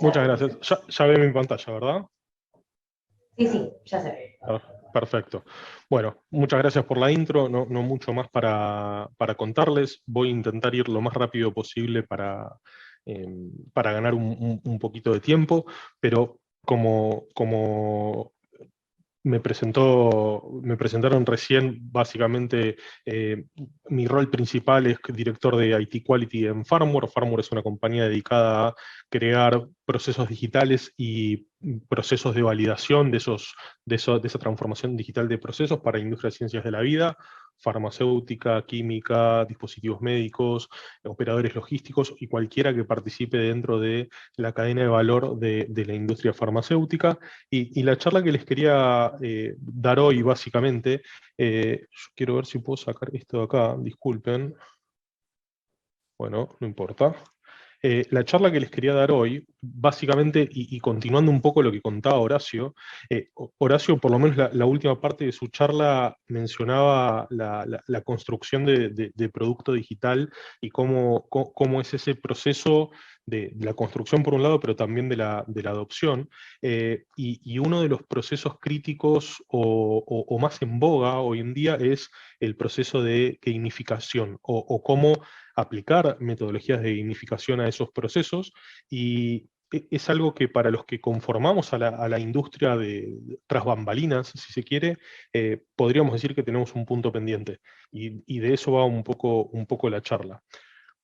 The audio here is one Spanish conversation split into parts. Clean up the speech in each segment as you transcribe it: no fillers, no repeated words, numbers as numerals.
Muchas gracias. Ya ve mi pantalla, ¿verdad? Sí, sí, ya se ve. Perfecto. Bueno, muchas gracias por la intro. No mucho más para contarles. Voy a intentar ir lo más rápido posible para ganar un poquito de tiempo, pero como me presentaron recién, básicamente mi rol principal es director de IT Quality en Farmware. Farmware es una compañía dedicada a crear procesos digitales y procesos de validación de esa transformación digital de procesos para la industria de ciencias de la vida, farmacéutica, química, dispositivos médicos, operadores logísticos y cualquiera que participe dentro de la cadena de valor de la industria farmacéutica. Y la charla que les quería dar hoy, básicamente, yo quiero ver si puedo sacar esto de acá, disculpen. Bueno, no importa. La charla que les quería dar hoy, básicamente, y continuando un poco lo que contaba Horacio, Horacio, por lo menos la última parte de su charla, mencionaba la construcción de producto digital y cómo es ese proceso de la construcción por un lado, pero también de la adopción. Y uno de los procesos críticos o más en boga hoy en día es el proceso de gamificación o cómo aplicar metodologías de gamificación a esos procesos, y es algo que para los que conformamos a la industria tras bambalinas, si se quiere, podríamos decir que tenemos un punto pendiente, y de eso va un poco la charla.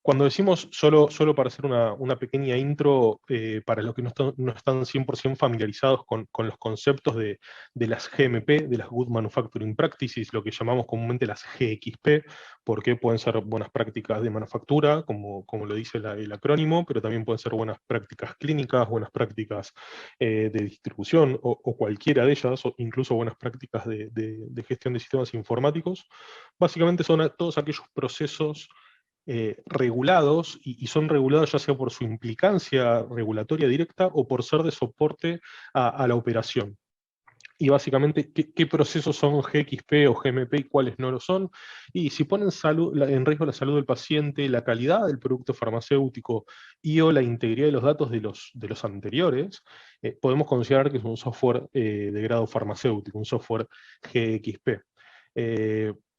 Cuando decimos, solo para hacer una pequeña intro, para los que no están 100% familiarizados con los conceptos de las GMP, de las Good Manufacturing Practices, lo que llamamos comúnmente las GXP, porque pueden ser buenas prácticas de manufactura, como lo dice el acrónimo, pero también pueden ser buenas prácticas clínicas, buenas prácticas de distribución, o cualquiera de ellas, o incluso buenas prácticas de gestión de sistemas informáticos. Básicamente son todos aquellos procesos regulados, y son regulados ya sea por su implicancia regulatoria directa o por ser de soporte a la operación. Y básicamente, ¿qué procesos son GXP o GMP y cuáles no lo son? Y si ponen en riesgo la salud del paciente, la calidad del producto farmacéutico o la integridad de los datos de los anteriores, podemos considerar que es un software de grado farmacéutico, un software GXP.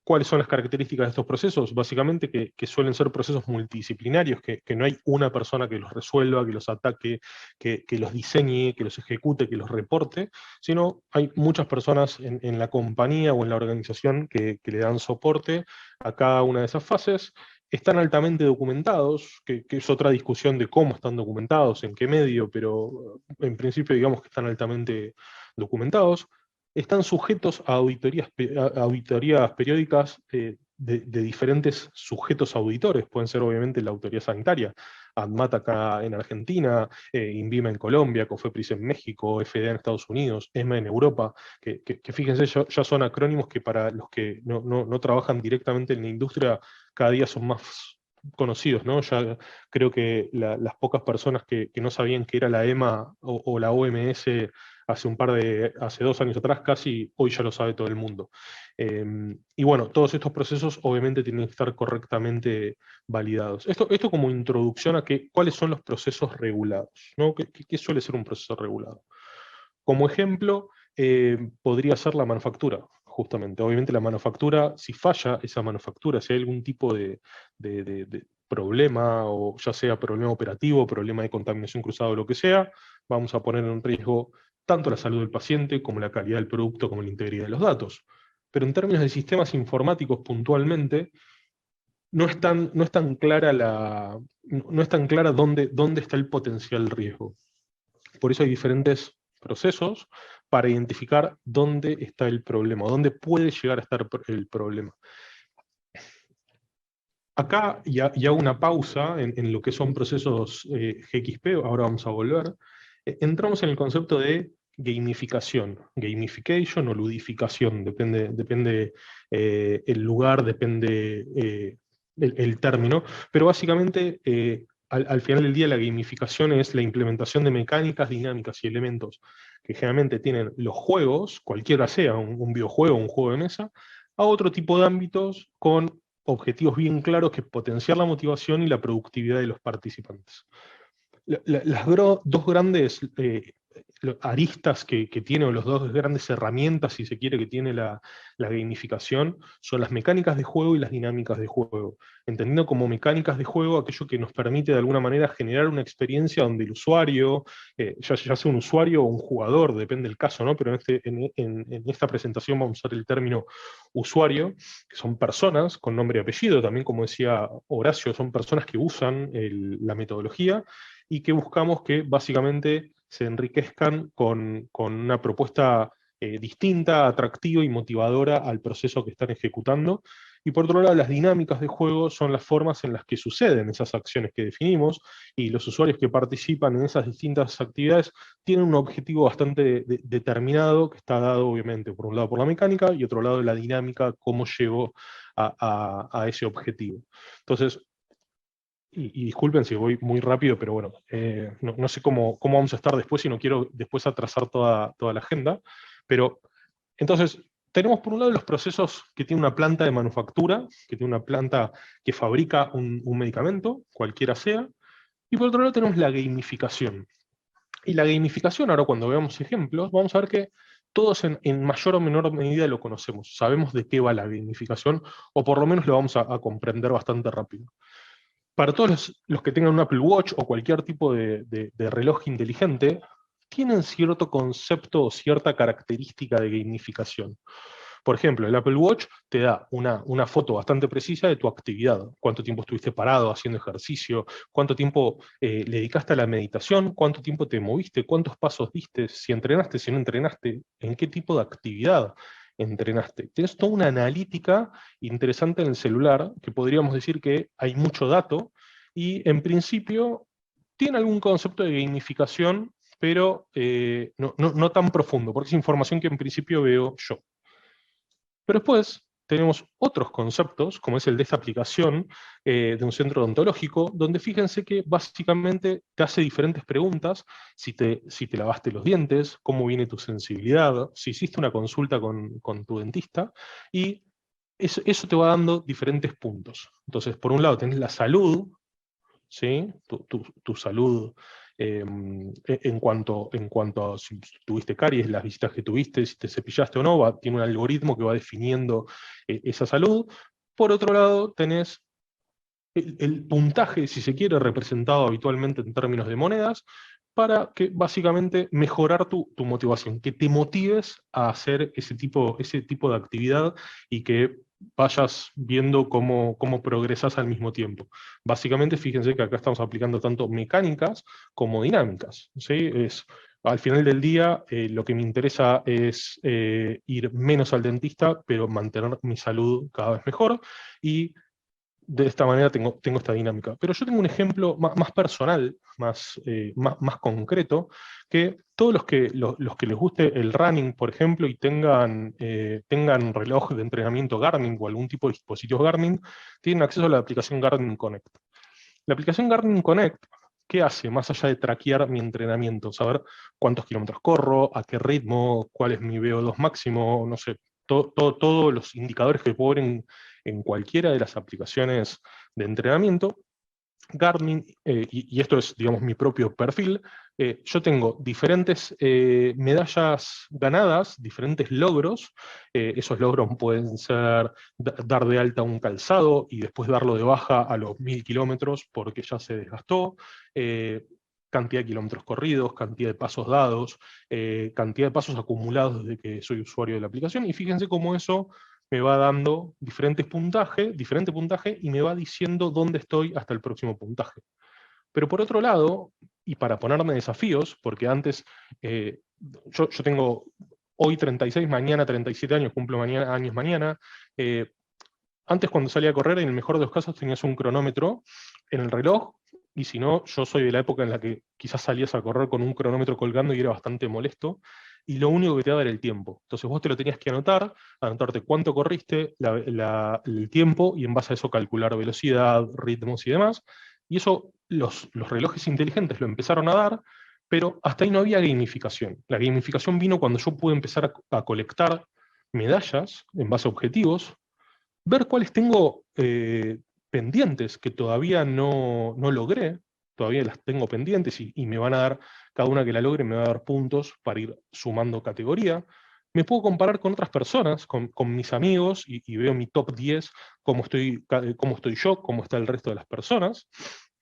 ¿Cuáles son las características de estos procesos? Básicamente que suelen ser procesos multidisciplinarios, que no hay una persona que los resuelva, que los ataque, que los diseñe, que los ejecute, que los reporte, sino hay muchas personas en la compañía o en la organización que le dan soporte a cada una de esas fases. Están altamente documentados, que es otra discusión de cómo están documentados, en qué medio, pero en principio digamos que están altamente documentados. Están sujetos a auditorías periódicas de diferentes sujetos auditores. Pueden ser obviamente la autoridad sanitaria, ANMAT acá en Argentina, INVIMA en Colombia, COFEPRIS en México, FDA en Estados Unidos, ESMA en Europa, que fíjense, ya son acrónimos que para los que no trabajan directamente en la industria, cada día son más conocidos, ¿no? Ya creo que las pocas personas que no sabían que era la EMA o la OMS hace 2 años atrás casi, hoy ya lo sabe todo el mundo. Y bueno, todos estos procesos obviamente tienen que estar correctamente validados. Esto como introducción a cuáles son los procesos regulados, ¿no? ¿Qué suele ser un proceso regulado? Como ejemplo, podría ser la manufactura, justamente. Obviamente la manufactura, si falla esa manufactura, si hay algún tipo de problema, o ya sea problema operativo, problema de contaminación cruzada o lo que sea, vamos a poner en riesgo tanto la salud del paciente como la calidad del producto, como la integridad de los datos. Pero en términos de sistemas informáticos puntualmente, no es tan clara dónde está el potencial riesgo. Por eso hay diferentes procesos para identificar dónde está el problema, dónde puede llegar a estar el problema. Acá y hago una pausa en lo que son procesos GXP, ahora vamos a volver. Entramos en el concepto de gamificación, gamification o ludificación, depende el lugar, depende el término, pero básicamente al final del día la gamificación es la implementación de mecánicas, dinámicas y elementos que generalmente tienen los juegos, cualquiera sea, un videojuego, un juego de mesa, a otro tipo de ámbitos con objetivos bien claros, que es potenciar la motivación y la productividad de los participantes. dos grandes aristas que tiene, o las dos grandes herramientas, si se quiere, que tiene la gamificación, son las mecánicas de juego y las dinámicas de juego. Entendiendo como mecánicas de juego aquello que nos permite de alguna manera generar una experiencia donde el usuario, ya sea un usuario o un jugador, depende del caso, ¿no? Pero en esta presentación vamos a usar el término usuario, que son personas con nombre y apellido, también como decía Horacio, son personas que usan la metodología y que buscamos que básicamente se enriquezcan con una propuesta distinta, atractiva y motivadora al proceso que están ejecutando. Y por otro lado, las dinámicas de juego son las formas en las que suceden esas acciones que definimos, y los usuarios que participan en esas distintas actividades tienen un objetivo bastante determinado, que está dado obviamente por un lado por la mecánica y otro lado la dinámica, cómo llego a ese objetivo. Entonces, y disculpen si voy muy rápido, pero bueno, no sé cómo vamos a estar después y no quiero después atrasar toda la agenda. Pero entonces, tenemos por un lado los procesos que tiene una planta de manufactura, que tiene una planta que fabrica un medicamento, cualquiera sea, y por otro lado tenemos la gamificación. Y la gamificación, ahora cuando veamos ejemplos, vamos a ver que todos en mayor o menor medida lo conocemos, sabemos de qué va la gamificación, o por lo menos lo vamos a comprender bastante rápido. Para todos los que tengan un Apple Watch o cualquier tipo de reloj inteligente, tienen cierto concepto o cierta característica de gamificación. Por ejemplo, el Apple Watch te da una foto bastante precisa de tu actividad, cuánto tiempo estuviste parado haciendo ejercicio, cuánto tiempo le dedicaste a la meditación, cuánto tiempo te moviste, cuántos pasos diste, si entrenaste, si no entrenaste, en qué tipo de actividad entrenaste. Tienes toda una analítica interesante en el celular, que podríamos decir que hay mucho dato, y en principio tiene algún concepto de gamificación, pero no tan profundo, porque es información que en principio veo yo. Pero después tenemos otros conceptos, como es el de esta aplicación de un centro odontológico, donde fíjense que básicamente te hace diferentes preguntas: si te lavaste los dientes, cómo viene tu sensibilidad, si hiciste una consulta con tu dentista, y eso te va dando diferentes puntos. Entonces, por un lado tenés la salud, ¿sí? Tu salud en cuanto a si tuviste caries, las visitas que tuviste, si te cepillaste o no, tiene un algoritmo que va definiendo esa salud. Por otro lado, tenés el puntaje, si se quiere, representado habitualmente en términos de monedas, para que básicamente mejorar tu motivación, que te motives a hacer ese tipo de actividad y que vayas viendo cómo progresas al mismo tiempo. Básicamente, fíjense que acá estamos aplicando tanto mecánicas como dinámicas, ¿sí? Al final del día, lo que me interesa es ir menos al dentista, pero mantener mi salud cada vez mejor, y de esta manera tengo esta dinámica. Pero yo tengo un ejemplo más personal, más concreto, que todos los que les guste el running, por ejemplo, y tengan reloj de entrenamiento Garmin o algún tipo de dispositivos Garmin, tienen acceso a la aplicación Garmin Connect. La aplicación Garmin Connect, ¿qué hace? Más allá de traquear mi entrenamiento, saber cuántos kilómetros corro, a qué ritmo, cuál es mi VO2 máximo, no sé, todos los indicadores que puedo ver en cualquiera de las aplicaciones de entrenamiento. Garmin, y esto es, digamos, mi propio perfil, yo tengo diferentes medallas ganadas, diferentes logros. Esos logros pueden ser dar de alta un calzado y después darlo de baja a los 1000 kilómetros porque ya se desgastó, cantidad de kilómetros corridos, cantidad de pasos dados, cantidad de pasos acumulados desde que soy usuario de la aplicación, y fíjense cómo eso me va dando diferente puntaje, y me va diciendo dónde estoy hasta el próximo puntaje. Pero por otro lado, y para ponerme desafíos, porque antes, yo tengo hoy 36, mañana 37 años, cumplo años mañana. Antes, cuando salía a correr, en el mejor de los casos tenías un cronómetro en el reloj, y si no, yo soy de la época en la que quizás salías a correr con un cronómetro colgando y era bastante molesto, y lo único que te daba era el tiempo. Entonces vos te lo tenías que anotarte cuánto corriste, el tiempo, y en base a eso calcular velocidad, ritmos y demás. Y eso los relojes inteligentes lo empezaron a dar, pero hasta ahí no había gamificación. La gamificación vino cuando yo pude empezar a colectar medallas en base a objetivos, ver cuáles tengo pendientes que todavía no logré, todavía las tengo pendientes y me van a dar, cada una que la logre me va a dar puntos para ir sumando categoría. Me puedo comparar con otras personas, con mis amigos, y veo mi top 10, cómo estoy yo, cómo está el resto de las personas.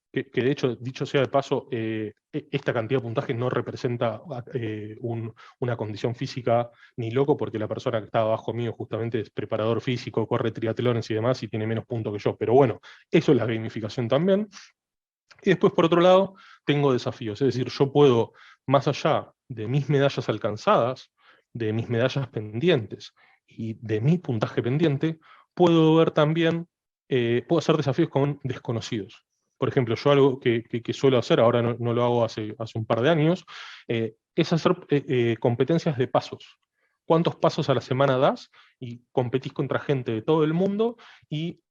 Que de hecho, dicho sea de paso, esta cantidad de puntaje no representa una condición física ni loco, porque la persona que está abajo mío justamente es preparador físico, corre triatlones y demás, y tiene menos puntos que yo. Pero bueno, eso es la gamificación también. Y después, por otro lado, tengo desafíos. Es decir, yo puedo, más allá de mis medallas alcanzadas, de mis medallas pendientes y de mi puntaje pendiente, puedo ver también, puedo hacer desafíos con desconocidos. Por ejemplo, yo algo que suelo hacer, ahora no lo hago hace un par de años, es hacer competencias de pasos. ¿Cuántos pasos a la semana das? Y competís contra gente de todo el mundo, y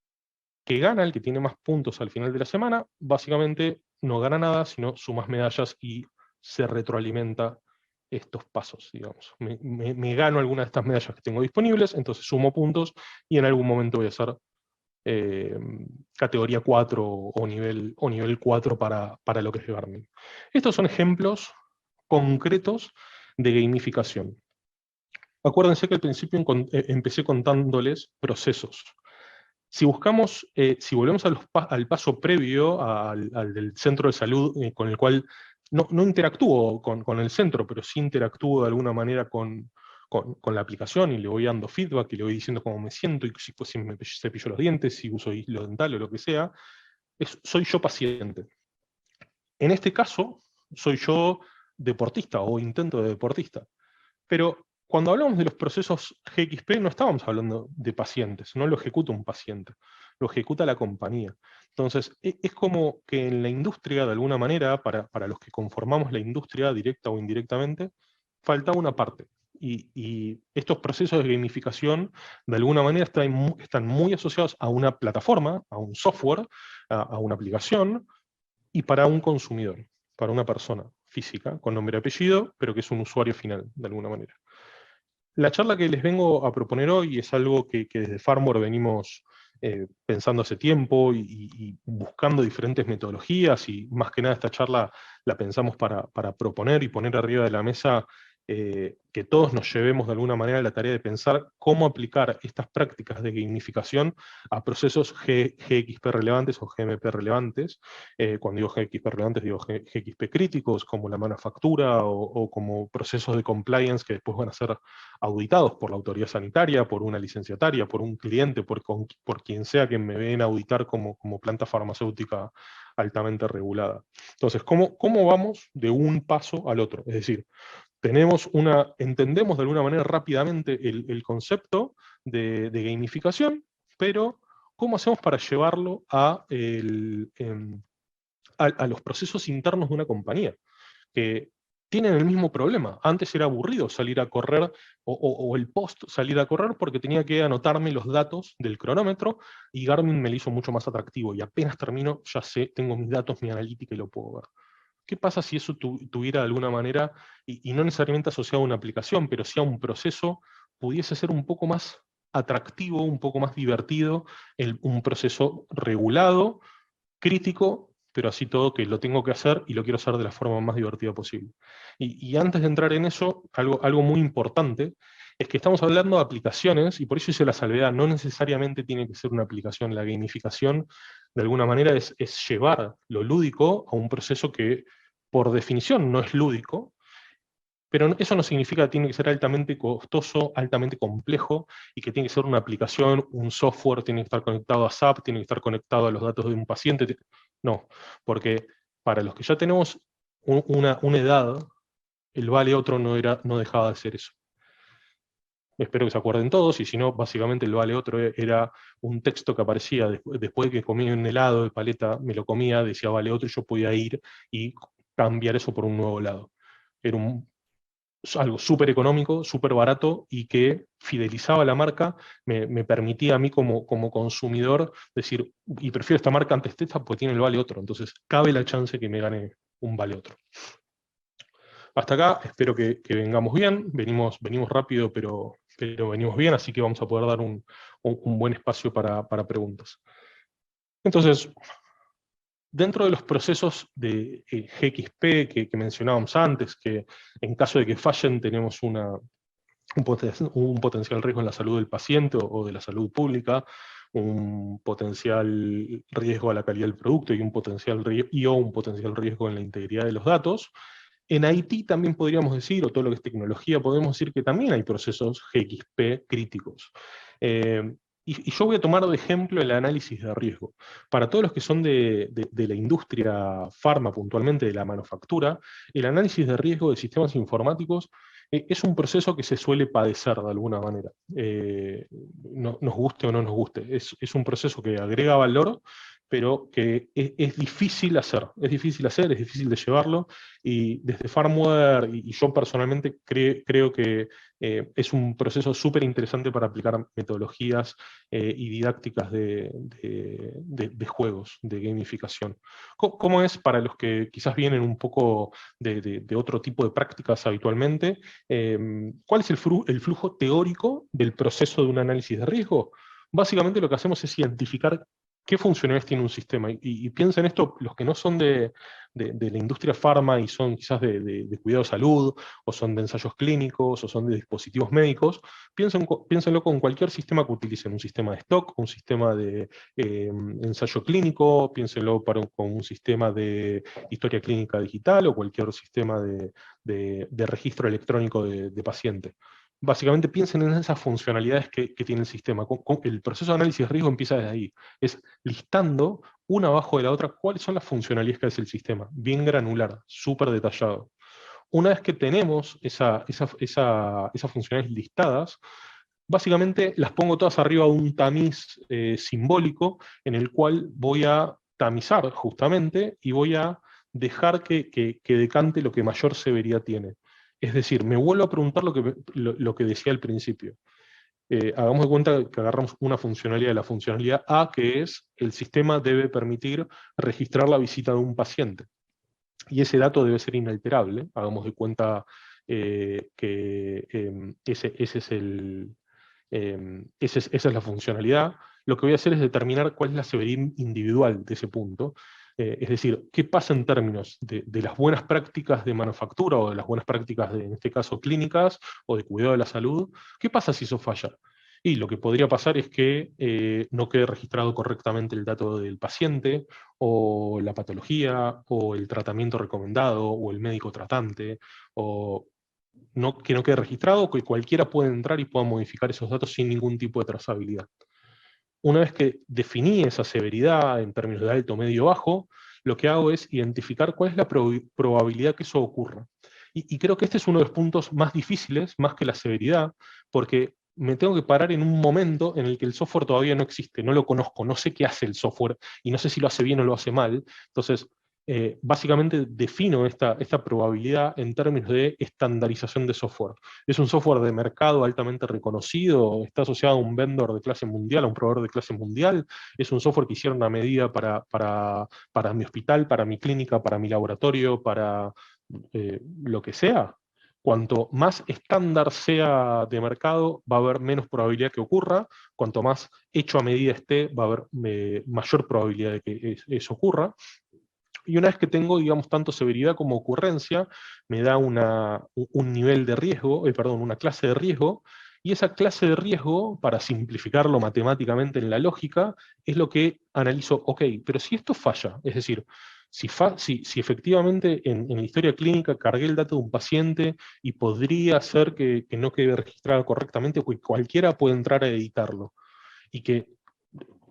que gana, el que tiene más puntos al final de la semana, básicamente no gana nada, sino sumas medallas y se retroalimenta estos pasos, digamos. Me gano alguna de estas medallas que tengo disponibles, entonces sumo puntos y en algún momento voy a hacer eh, categoría 4 o nivel 4 para lo que es Garmin. Estos son ejemplos concretos de gamificación. Acuérdense que al principio empecé contándoles procesos. Si buscamos, si volvemos al paso previo, al del centro de salud, con el cual no interactúo con el centro, pero sí interactúo de alguna manera con la aplicación, y le voy dando feedback, y le voy diciendo cómo me siento, y si me cepillo los dientes, si uso hilo dental o lo que sea, soy yo paciente. En este caso, soy yo deportista o intento de deportista. Pero cuando hablamos de los procesos GXP, no estábamos hablando de pacientes, no lo ejecuta un paciente, lo ejecuta la compañía. Entonces, es como que en la industria, de alguna manera, para los que conformamos la industria, directa o indirectamente, falta una parte. Y estos procesos de gamificación, de alguna manera, están muy asociados a una plataforma, a un software, a una aplicación, y para un consumidor, para una persona física, con nombre y apellido, pero que es un usuario final, de alguna manera. La charla que les vengo a proponer hoy es algo que desde Farmore venimos pensando hace tiempo, y buscando diferentes metodologías, y más que nada esta charla la pensamos para proponer y poner arriba de la mesa, que todos nos llevemos de alguna manera la tarea de pensar cómo aplicar estas prácticas de gamificación a procesos GXP relevantes o GMP relevantes. Cuando digo GXP relevantes, digo GXP críticos, como la manufactura, o como procesos de compliance que después van a ser auditados por la autoridad sanitaria, por una licenciataria, por un cliente, por quien sea que me ven auditar como planta farmacéutica altamente regulada. Entonces, ¿cómo vamos de un paso al otro? Es decir, entendemos de alguna manera rápidamente el concepto de gamificación, pero ¿cómo hacemos para llevarlo a los procesos internos de una compañía? Que tienen el mismo problema. Antes era aburrido salir a correr, o el post salir a correr, porque tenía que anotarme los datos del cronómetro, y Garmin me lo hizo mucho más atractivo, y apenas termino, ya sé, tengo mis datos, mi analítica, y lo puedo ver. ¿Qué pasa si eso tuviera de alguna manera, y no necesariamente asociado a una aplicación, pero sí a un proceso, pudiese ser un poco más atractivo, un poco más divertido, un proceso regulado, crítico, pero así todo que lo tengo que hacer y lo quiero hacer de la forma más divertida posible? Y antes de entrar en eso, algo muy importante es que estamos hablando de aplicaciones, y por eso hice la salvedad. No necesariamente tiene que ser una aplicación. La gamificación, de alguna manera, es llevar lo lúdico a un proceso que, por definición, no es lúdico, pero eso no significa que tiene que ser altamente costoso, altamente complejo, y que tiene que ser una aplicación, un software, tiene que estar conectado a SAP, tiene que estar conectado a los datos de un paciente. No, porque para los que ya tenemos una edad, el vale otro no dejaba de ser eso. Espero que se acuerden todos, y si no, básicamente el vale otro era un texto que aparecía después de que comí un helado de paleta, me lo comía, decía vale otro, y yo podía ir y cambiar eso por un nuevo helado. Era algo súper económico, súper barato, y que fidelizaba la marca, me permitía a mí como consumidor decir, y prefiero esta marca antes de esta porque tiene el vale otro, entonces cabe la chance que me gane un vale otro. Hasta acá espero que vengamos bien, venimos rápido, pero venimos bien, así que vamos a poder dar un buen espacio para preguntas. Entonces, Dentro de los procesos de GXP que mencionábamos antes, que en caso de que fallen tenemos un potencial riesgo en la salud del paciente o de la salud pública, un potencial riesgo a la calidad del producto y un potencial riesgo en la integridad de los datos. En IT también podríamos decir, o todo lo que es tecnología, podemos decir que también hay procesos GXP críticos. Y yo voy a tomar de ejemplo el análisis de riesgo. Para todos los que son de la industria farma, puntualmente de la manufactura, el análisis de riesgo de sistemas informáticos es un proceso que se suele padecer de alguna manera. Nos guste o no nos guste. Es un proceso que agrega valor, pero que es difícil hacer, es difícil de llevarlo, y desde Firmware, y yo personalmente creo que es un proceso súper interesante para aplicar metodologías y didácticas de juegos, de gamificación. ¿Cómo es para los que quizás vienen un poco de otro tipo de prácticas habitualmente? ¿Cuál es el flujo teórico del proceso de un análisis de riesgo? Básicamente lo que hacemos es identificar qué funcionalidades tiene un sistema. Y piensen esto, los que no son de la industria farma y son quizás de cuidado de salud, o son de ensayos clínicos, o son de dispositivos médicos, piénsenlo con cualquier sistema que utilicen, un sistema de stock, un sistema de ensayo clínico, piénsenlo con un sistema de historia clínica digital, o cualquier sistema de registro electrónico de paciente. Básicamente piensen en esas funcionalidades que tiene el sistema. El proceso de análisis de riesgo empieza desde ahí. Es listando una abajo de la otra cuáles son las funcionalidades que hace el sistema. Bien granular, súper detallado. Una vez que tenemos esas funcionalidades listadas, básicamente las pongo todas arriba de un tamiz simbólico en el cual voy a tamizar justamente y voy a dejar que decante lo que mayor severidad tiene. Es decir, me vuelvo a preguntar lo que decía al principio. Hagamos de cuenta que agarramos una funcionalidad de la funcionalidad A, que es el sistema debe permitir registrar la visita de un paciente. Y ese dato debe ser inalterable. Hagamos de cuenta que esa es la funcionalidad. Lo que voy a hacer es determinar cuál es la severidad individual de ese punto. Es decir, qué pasa en términos de las buenas prácticas de manufactura, o de las buenas prácticas, en este caso clínicas, o de cuidado de la salud. ¿Qué pasa si eso falla? Y lo que podría pasar es que no quede registrado correctamente el dato del paciente, o la patología, o el tratamiento recomendado, o el médico tratante, o que no quede registrado, que cualquiera pueda entrar y pueda modificar esos datos sin ningún tipo de trazabilidad. Una vez que definí esa severidad en términos de alto, medio, bajo, lo que hago es identificar cuál es la probabilidad que eso ocurra. Y creo que este es uno de los puntos más difíciles, más que la severidad, porque me tengo que parar en un momento en el que el software todavía no existe, no lo conozco, no sé qué hace el software, y no sé si lo hace bien o lo hace mal. Entonces, básicamente defino esta probabilidad en términos de estandarización de software. Es un software de mercado altamente reconocido, está asociado a un vendor de clase mundial, a un proveedor de clase mundial, es un software que hicieron a medida para mi hospital, para mi clínica, para mi laboratorio, para lo que sea. Cuanto más estándar sea de mercado, va a haber menos probabilidad que ocurra. Cuanto más hecho a medida esté, va a haber mayor probabilidad de que eso ocurra. Y una vez que tengo, digamos, tanto severidad como ocurrencia, me da un nivel de riesgo, una clase de riesgo, y esa clase de riesgo, para simplificarlo matemáticamente en la lógica, es lo que analizo. Ok, pero si esto falla, es decir, si efectivamente en la historia clínica cargué el dato de un paciente y podría ser que no quede registrado correctamente, porque cualquiera puede entrar a editarlo, y que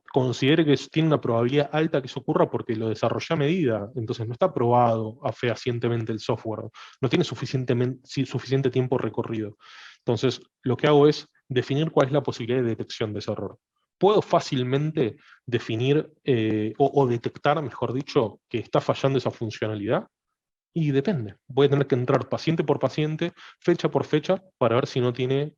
considere que tiene una probabilidad alta que eso ocurra porque lo desarrollé a medida, entonces no está probado fehacientemente el software, no tiene suficiente tiempo recorrido. Entonces, lo que hago es definir cuál es la posibilidad de detección de ese error. Puedo fácilmente definir o detectar, mejor dicho, que está fallando esa funcionalidad. Y depende, voy a tener que entrar paciente por paciente, fecha por fecha, para ver si no tiene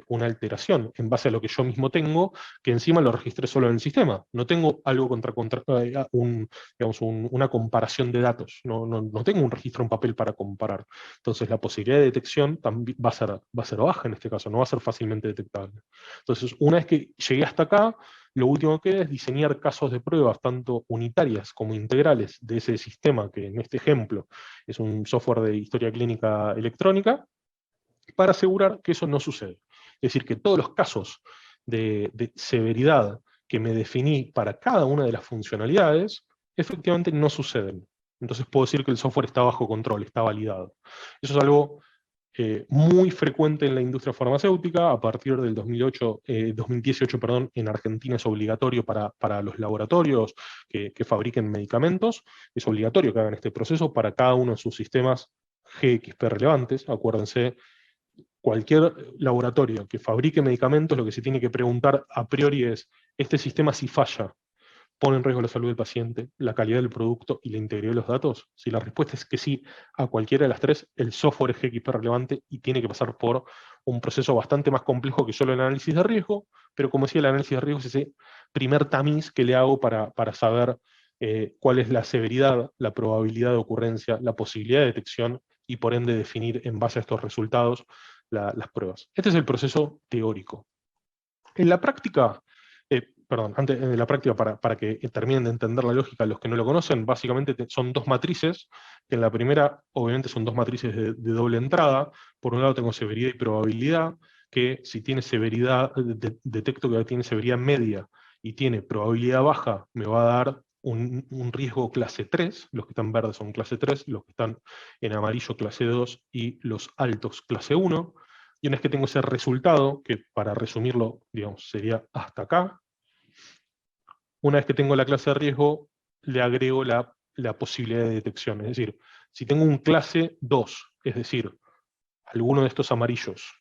una alteración, en base a lo que yo mismo tengo, que encima lo registré solo en el sistema. No tengo algo una comparación de datos, no tengo un registro en papel para comparar. Entonces la posibilidad de detección también va a ser baja en este caso, no va a ser fácilmente detectable. Entonces, una vez que llegué hasta acá, lo último que queda es diseñar casos de pruebas, tanto unitarias como integrales, de ese sistema, que en este ejemplo es un software de historia clínica electrónica, para asegurar que eso no sucede. Es decir, que todos los casos de severidad que me definí para cada una de las funcionalidades, efectivamente no suceden. Entonces puedo decir que el software está bajo control, está validado. Eso es algo muy frecuente en la industria farmacéutica. A partir del 2018, perdón, en Argentina es obligatorio para los laboratorios que fabriquen medicamentos, es obligatorio que hagan este proceso para cada uno de sus sistemas GXP relevantes. Acuérdense, cualquier laboratorio que fabrique medicamentos, lo que se tiene que preguntar a priori es, ¿este sistema si falla pone en riesgo la salud del paciente, la calidad del producto y la integridad de los datos? Si la respuesta es que sí a cualquiera de las tres, el software es GXP relevante y tiene que pasar por un proceso bastante más complejo que solo el análisis de riesgo, pero como decía, el análisis de riesgo es ese primer tamiz que le hago para saber cuál es la severidad, la probabilidad de ocurrencia, la posibilidad de detección y por ende definir en base a estos resultados las pruebas. Este es el proceso teórico. En la práctica, perdón, antes de la práctica, para que terminen de entender la lógica los que no lo conocen, básicamente son dos matrices, que en la primera obviamente son dos matrices de doble entrada. Por un lado tengo severidad y probabilidad, que si tiene severidad, detecto que tiene severidad media y tiene probabilidad baja, me va a dar un riesgo clase 3, los que están verdes son clase 3, los que están en amarillo clase 2 y los altos clase 1. Y una vez que tengo ese resultado, que para resumirlo, digamos, sería hasta acá, una vez que tengo la clase de riesgo, le agrego la posibilidad de detección. Es decir, si tengo un clase 2, es decir, alguno de estos amarillos,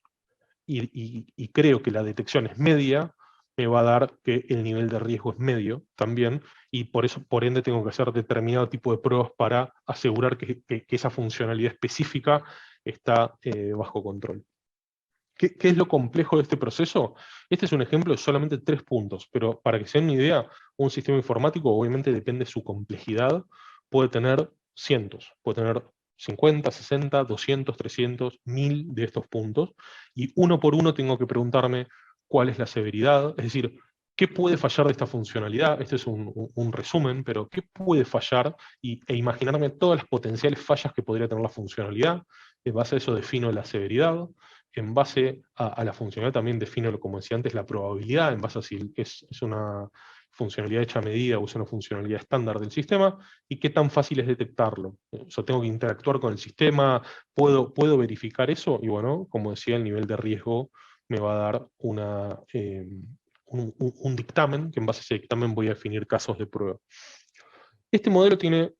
y creo que la detección es media, me va a dar que el nivel de riesgo es medio también, y por eso, por ende, tengo que hacer determinado tipo de pruebas para asegurar que esa funcionalidad específica está bajo control. ¿Qué es lo complejo de este proceso? Este es un ejemplo de solamente 3 puntos, pero para que se den una idea, un sistema informático obviamente depende de su complejidad, puede tener cientos, puede tener 50, 60, 200, 300, 1000 de estos puntos, y uno por uno tengo que preguntarme cuál es la severidad, es decir, ¿qué puede fallar de esta funcionalidad? Este es un resumen, pero ¿qué puede fallar? E imaginarme todas las potenciales fallas que podría tener la funcionalidad. En base a eso defino la severidad. En base a la funcionalidad también defino, como decía antes, la probabilidad, en base a si es una funcionalidad hecha a medida o es una funcionalidad estándar del sistema, y qué tan fácil es detectarlo. O sea, tengo que interactuar con el sistema, puedo verificar eso, y bueno, como decía, el nivel de riesgo me va a dar un dictamen, que en base a ese dictamen voy a definir casos de prueba. Este modelo tiene,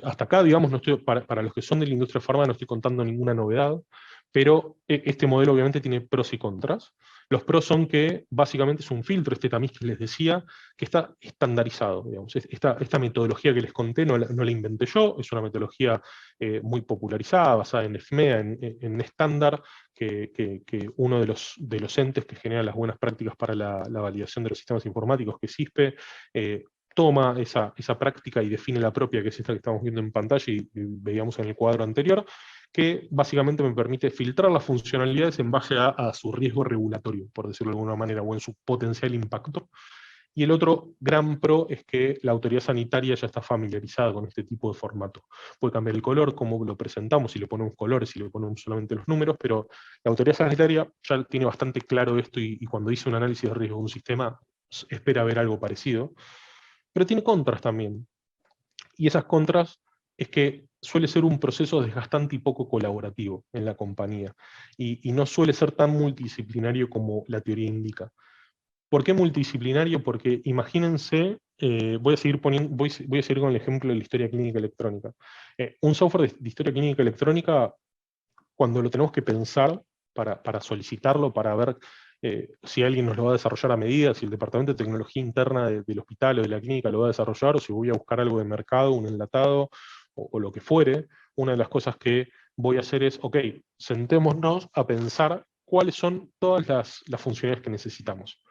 hasta acá, digamos, no estoy, para los que son de la industria farma no estoy contando ninguna novedad, pero este modelo obviamente tiene pros y contras. Los pros son que básicamente es un filtro, este tamiz que les decía, que está estandarizado. Digamos. Esta metodología que les conté no la inventé yo, es una metodología muy popularizada, basada en FMEA, en estándar, que uno de los entes que genera las buenas prácticas para la validación de los sistemas informáticos, que es CISPE, toma esa práctica y define la propia, que es esta que estamos viendo en pantalla y veíamos en el cuadro anterior, que básicamente me permite filtrar las funcionalidades en base a su riesgo regulatorio, por decirlo de alguna manera, o en su potencial impacto. Y el otro gran pro es que la autoridad sanitaria ya está familiarizada con este tipo de formato. Puede cambiar el color, cómo lo presentamos, si le ponemos colores, si le ponemos solamente los números, pero la autoridad sanitaria ya tiene bastante claro esto y cuando dice un análisis de riesgo de un sistema, espera ver algo parecido. Pero tiene contras también. Y esas contras es que suele ser un proceso desgastante y poco colaborativo en la compañía, y no suele ser tan multidisciplinario como la teoría indica. ¿Por qué multidisciplinario? Porque imagínense, voy a seguir con el ejemplo de la historia clínica electrónica. Un software de historia clínica electrónica, cuando lo tenemos que pensar para solicitarlo, para ver si alguien nos lo va a desarrollar a medida, si el departamento de tecnología interna del hospital o de la clínica lo va a desarrollar, o si voy a buscar algo de mercado, un enlatado, o lo que fuere, una de las cosas que voy a hacer es, ok, sentémonos a pensar cuáles son todas las funciones que necesitamos.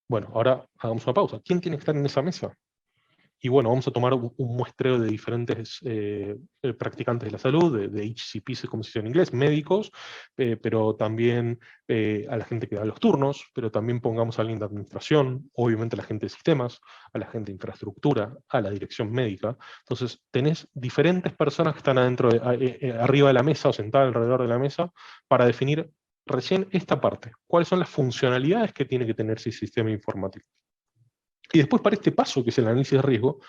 Bueno, ahora hagamos una pausa. ¿Quién tiene que estar en esa mesa? y bueno, vamos a tomar un muestreo de diferentes practicantes de la salud, de HCPs, como se dice en inglés, médicos, pero también a la gente que da los turnos, pero también pongamos a alguien de administración, obviamente a la gente de sistemas, a la gente de infraestructura, a la dirección médica. Entonces, tenés diferentes personas que están arriba de la mesa o sentadas alrededor de la mesa para definir recién esta parte. ¿Cuáles son las funcionalidades que tiene que tener ese sistema informático? Y después para este paso, que es el análisis de riesgo,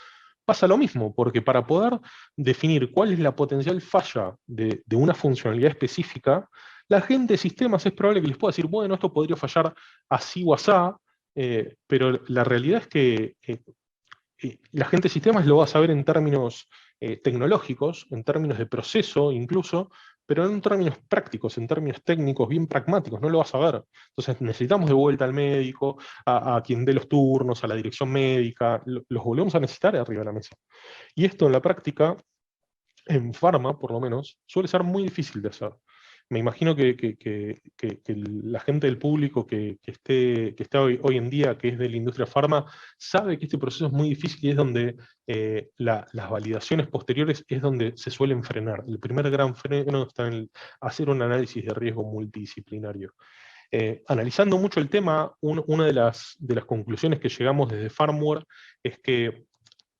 pasa lo mismo, porque para poder definir cuál es la potencial falla de una funcionalidad específica, la gente de sistemas es probable que les pueda decir, bueno, esto podría fallar así o asá, pero la realidad es que la gente de sistemas lo va a saber en términos tecnológicos, en términos de proceso incluso, pero en términos prácticos, en términos técnicos, bien pragmáticos, no lo va a saber. Entonces necesitamos de vuelta al médico, a quien dé los turnos, a la dirección médica, los volvemos a necesitar arriba de la mesa. Y esto en la práctica, en farma por lo menos, suele ser muy difícil de hacer. Me imagino que la gente del público que está hoy en día, que es de la industria farma, sabe que este proceso es muy difícil y es donde las validaciones posteriores es donde se suelen frenar. El primer gran freno está en hacer un análisis de riesgo multidisciplinario. Analizando mucho el tema, una de las conclusiones que llegamos desde Farmware es que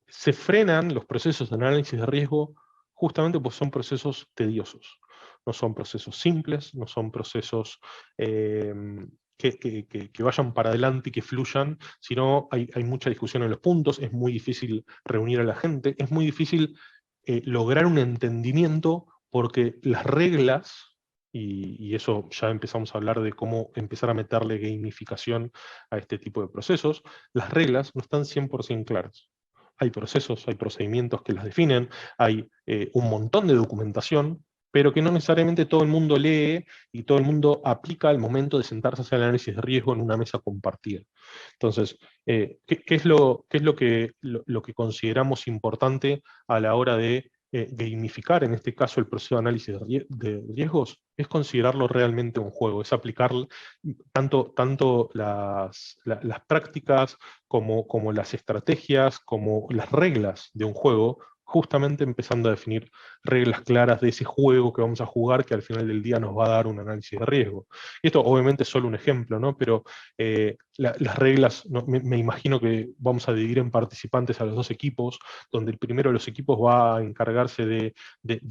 se frenan los procesos de análisis de riesgo justamente porque son procesos tediosos. No son procesos simples, no son procesos que vayan para adelante y que fluyan, sino hay mucha discusión en los puntos, es muy difícil reunir a la gente, es muy difícil lograr un entendimiento porque las reglas, y eso ya empezamos a hablar de cómo empezar a meterle gamificación a este tipo de procesos, las reglas no están 100% claras. Hay procesos, hay procedimientos que las definen, hay un montón de documentación, pero que no necesariamente todo el mundo lee y todo el mundo aplica al momento de sentarse a hacer análisis de riesgo en una mesa compartida. Entonces, ¿qué es lo que consideramos importante a la hora de gamificar, en este caso, el proceso de análisis de riesgos? Es considerarlo realmente un juego, es aplicar tanto las prácticas como las estrategias, como las reglas de un juego, justamente empezando a definir reglas claras de ese juego que vamos a jugar, que al final del día nos va a dar un análisis de riesgo. Y esto obviamente es solo un ejemplo, ¿no? Pero las reglas, ¿no? Me imagino que vamos a dividir en participantes a los dos equipos, donde el primero de los equipos va a encargarse de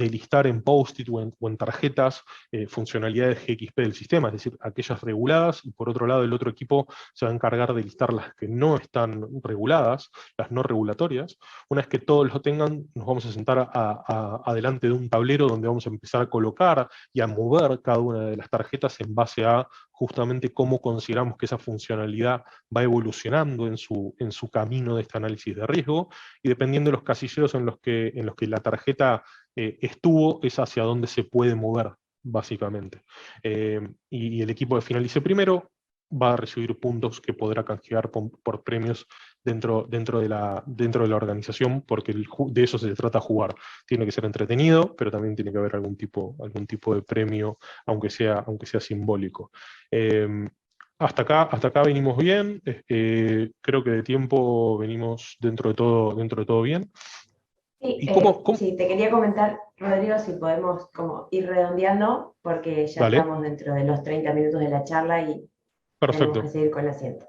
listar en post-it o en tarjetas funcionalidades GXP del sistema, es decir, aquellas reguladas, y por otro lado el otro equipo se va a encargar de listar las que no están reguladas, las no regulatorias. Una vez que todos lo tengan, nos vamos a sentar adelante de un tablero donde vamos a empezar a colocar y a mover cada una de las tarjetas en base a justamente cómo consideramos que esa funcionalidad va evolucionando en su camino de este análisis de riesgo, y dependiendo de los casilleros en los que la tarjeta estuvo, es hacia dónde se puede mover, básicamente. Y el equipo que finalice primero va a recibir puntos que podrá canjear por premios dentro de la organización, porque de eso se trata jugar. Tiene que ser entretenido, pero también tiene que haber algún tipo de premio, aunque sea simbólico. Hasta acá venimos bien, creo que de tiempo venimos dentro de todo bien. Sí, ¿Y cómo? sí, te quería comentar, Rodrigo, si podemos como ir redondeando, porque ya Dale, estamos dentro de los 30 minutos de la charla y tenemos que perfecto. seguir con la siguiente.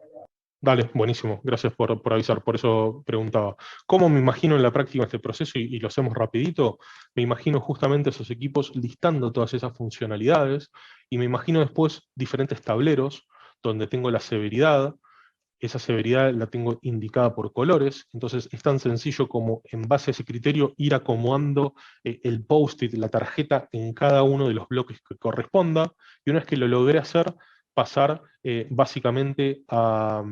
Dale, buenísimo, gracias por avisar, por eso preguntaba. ¿Cómo me imagino en la práctica este proceso? Y lo hacemos rapidito. Me imagino justamente esos equipos listando todas esas funcionalidades, y me imagino después diferentes tableros donde tengo la severidad. Esa severidad la tengo indicada por colores, entonces es tan sencillo como, en base a ese criterio, ir acomodando el post-it, la tarjeta, en cada uno de los bloques que corresponda, y una vez que lo logré hacer, pasar básicamente a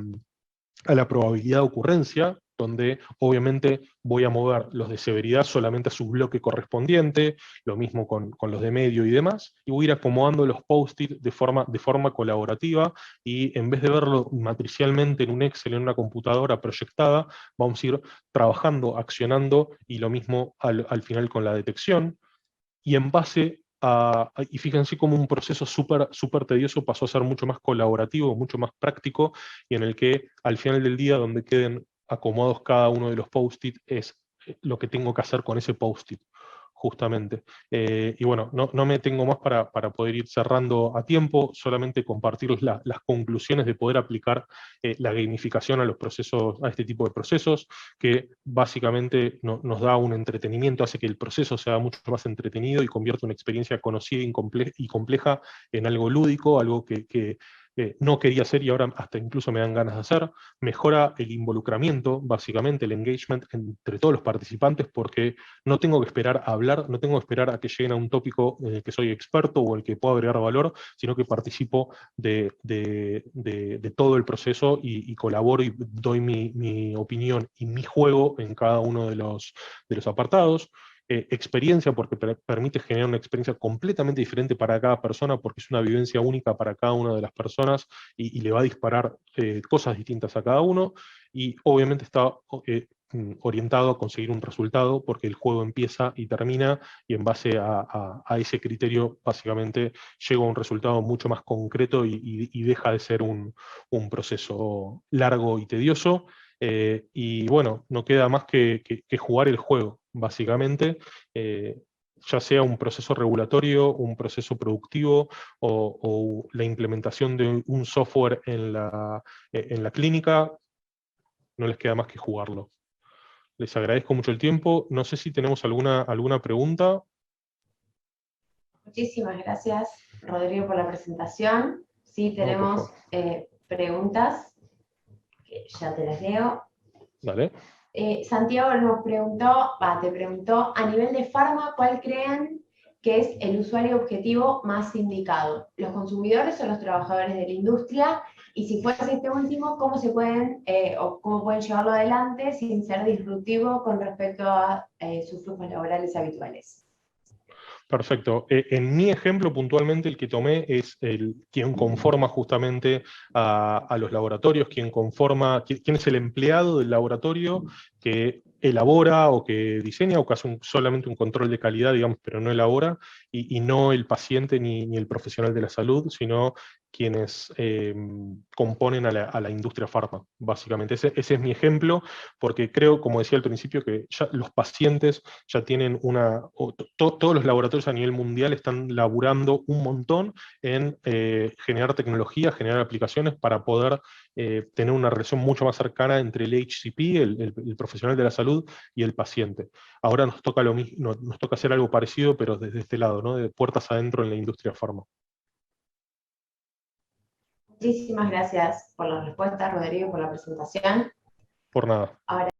la probabilidad de ocurrencia, donde obviamente voy a mover los de severidad solamente a su bloque correspondiente, lo mismo con los de medio y demás, y voy a ir acomodando los post-it de forma colaborativa, y en vez de verlo matricialmente en un Excel, en una computadora proyectada, vamos a ir trabajando, accionando, y lo mismo al final con la detección, y en base y fíjense cómo un proceso súper tedioso pasó a ser mucho más colaborativo, mucho más práctico, y en el que al final del día, donde queden acomodados cada uno de los post-it es lo que tengo que hacer con ese post-it, justamente. Y bueno, no me tengo más para poder ir cerrando a tiempo, solamente compartir las conclusiones de poder aplicar la gamificación a los procesos, a este tipo de procesos, que básicamente nos da un entretenimiento, hace que el proceso sea mucho más entretenido y convierta una experiencia conocida y compleja en algo lúdico, algo que no quería hacer y ahora hasta incluso me dan ganas de hacer. Mejora el involucramiento, básicamente el engagement entre todos los participantes, porque no tengo que esperar a hablar, no tengo que esperar a que lleguen a un tópico en el que soy experto o el que puedo agregar valor, sino que participo de todo el proceso y colaboro y doy mi opinión y mi juego en cada uno de los apartados. Experiencia, porque permite generar una experiencia completamente diferente para cada persona, porque es una vivencia única para cada una de las personas y le va a disparar cosas distintas a cada uno, y obviamente está orientado a conseguir un resultado, porque el juego empieza y termina, y en base a ese criterio, básicamente, llega a un resultado mucho más concreto y deja de ser un proceso largo y tedioso. Y bueno, no queda más que jugar el juego, básicamente, ya sea un proceso regulatorio, un proceso productivo o la implementación de un software en la clínica, no les queda más que jugarlo. Les agradezco mucho el tiempo. No sé si tenemos alguna pregunta. Muchísimas gracias, Rodrigo, por la presentación. Sí, No, por tenemos favor. preguntas, que ya te las leo. Dale. Santiago nos preguntó, te preguntó, a nivel de farma, ¿cuál creen que es el usuario objetivo más indicado? ¿Los consumidores o los trabajadores de la industria? Y si fuese este último, ¿cómo se pueden o cómo pueden llevarlo adelante sin ser disruptivo con respecto a sus flujos laborales habituales? Perfecto. En mi ejemplo, puntualmente, el que tomé es quien conforma justamente a los laboratorios, quién es el empleado del laboratorio que elabora o que diseña o que hace solamente un control de calidad, digamos, pero no elabora, y no el paciente ni el profesional de la salud, sino quienes componen a la industria farma, básicamente. Ese es mi ejemplo, porque creo, como decía al principio, que ya los pacientes ya tienen todos los laboratorios a nivel mundial están laburando un montón en generar tecnología, generar aplicaciones para poder tener una relación mucho más cercana entre el HCP, el profesional de la salud, y el paciente. Ahora nos toca lo mismo, nos toca hacer algo parecido, pero desde este lado, ¿no? De puertas adentro en la industria farma. Muchísimas gracias por la respuesta, Rodrigo, por la presentación. Por nada. Ahora